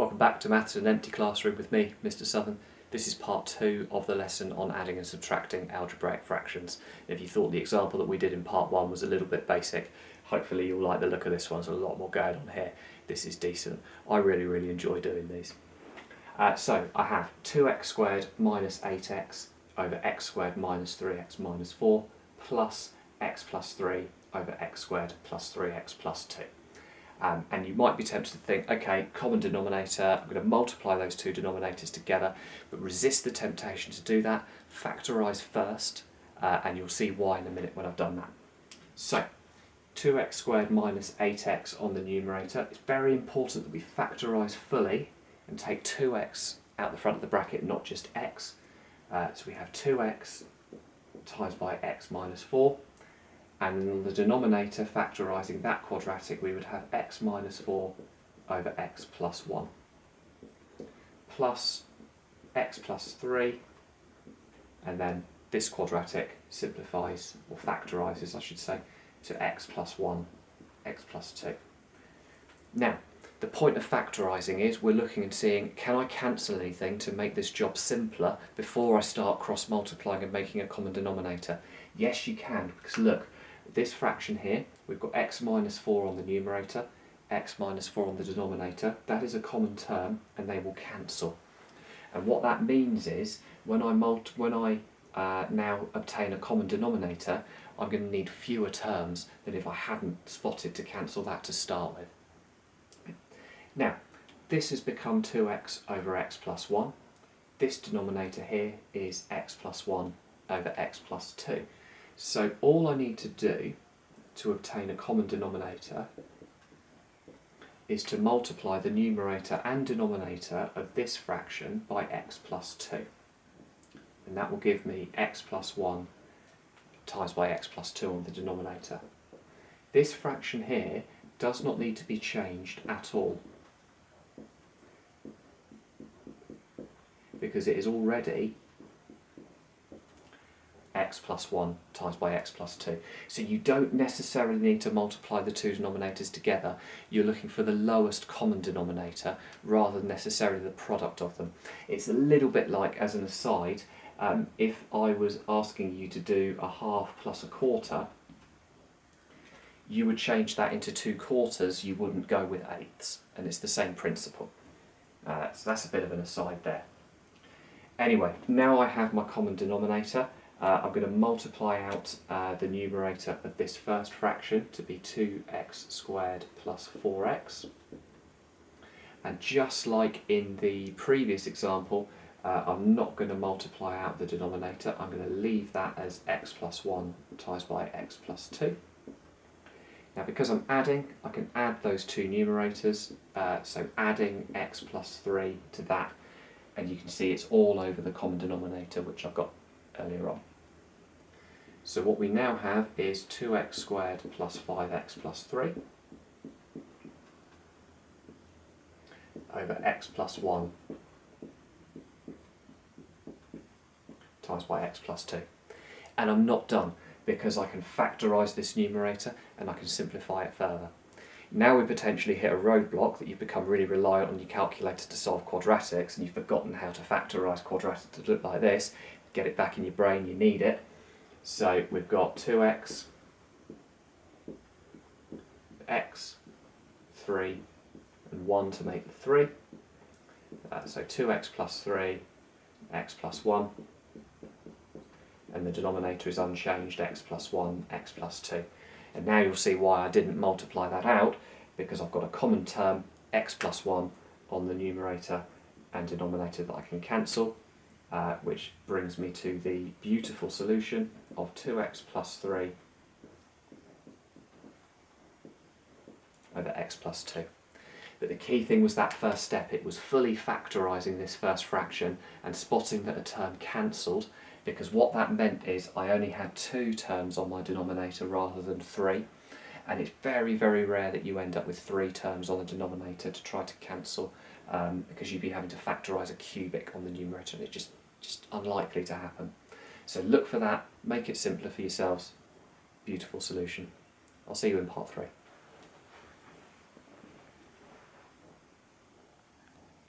Welcome back to Maths in an Empty Classroom with me, Mr. Southern. This is part 2 of the lesson on adding and subtracting algebraic fractions. If you thought the example that we did in part 1 was a little bit basic, hopefully you'll like the look of this one. There's a lot more going on here. This is decent. I really enjoy doing these. So I have 2x squared minus 8x over x squared minus 3x minus 4 plus x plus 3 over x squared plus 3x plus 2. And you might be tempted to think, okay, common denominator, I'm going to multiply those two denominators together, but resist the temptation to do that. Factorise first, and you'll see why in a minute when I've done that. So, 2x squared minus 8x on the numerator. It's very important that we factorise fully and take 2x out the front of the bracket, not just x. So we have 2x times by x minus 4. And then on the denominator, factorising that quadratic, we would have x minus 4 over x plus 1 plus x plus 3, and then this quadratic simplifies, or factorises I should say, to x plus 1, x plus 2. Now, the point of factorising is we're looking and seeing, can I cancel anything to make this job simpler before I start cross-multiplying and making a common denominator? Yes, you can, because look, this fraction here, we've got x minus 4 on the numerator, x minus 4 on the denominator. That is a common term, and they will cancel. And what that means is, when I now obtain a common denominator, I'm going to need fewer terms than if I hadn't spotted to cancel that to start with. Now, this has become 2x over x plus 1. This denominator here is x plus 1 over x plus 2. So all I need to do to obtain a common denominator is to multiply the numerator and denominator of this fraction by x plus 2. And that will give me x plus 1 times by x plus 2 on the denominator. This fraction here does not need to be changed at all, because it is already x plus 1 times by x plus 2. So you don't necessarily need to multiply the two denominators together. You're looking for the lowest common denominator rather than necessarily the product of them. It's a little bit like, as an aside, if I was asking you to do a half plus a quarter, you would change that into 2 quarters, you wouldn't go with eighths, and it's the same principle. So that's a bit of an aside there. Anyway, now I have my common denominator. I'm going to multiply out the numerator of this first fraction to be 2x squared plus 4x. And just like in the previous example, I'm not going to multiply out the denominator. I'm going to leave that as x plus 1 times by x plus 2. Now, because I'm adding, I can add those two numerators. So adding x plus 3 to that, and you can see it's all over the common denominator, which I've got earlier on. So what we now have is 2x squared plus 5x plus 3 over x plus 1 times by x plus 2. And I'm not done, because I can factorise this numerator and I can simplify it further. Now we potentially hit a roadblock that you've become really reliant on your calculator to solve quadratics, and you've forgotten how to factorise quadratics to look like this. Get it back in your brain, you need it. So we've got 2x, x, 3, and 1 to make the 3. So 2x plus 3, x plus 1. And the denominator is unchanged, x plus 1, x plus 2. And now you'll see why I didn't multiply that out, because I've got a common term, x plus 1, on the numerator and denominator that I can cancel, which brings me to the beautiful solution of 2x plus 3 over x plus 2. But the key thing was that first step. It was fully factorising this first fraction and spotting that a term cancelled, because what that meant is I only had 2 terms on my denominator rather than 3, and it's very rare that you end up with 3 terms on the denominator to try to cancel, because you'd be having to factorise a cubic on the numerator, and it's just unlikely to happen. So look for that, make it simpler for yourselves. Beautiful solution. I'll see you in part 3.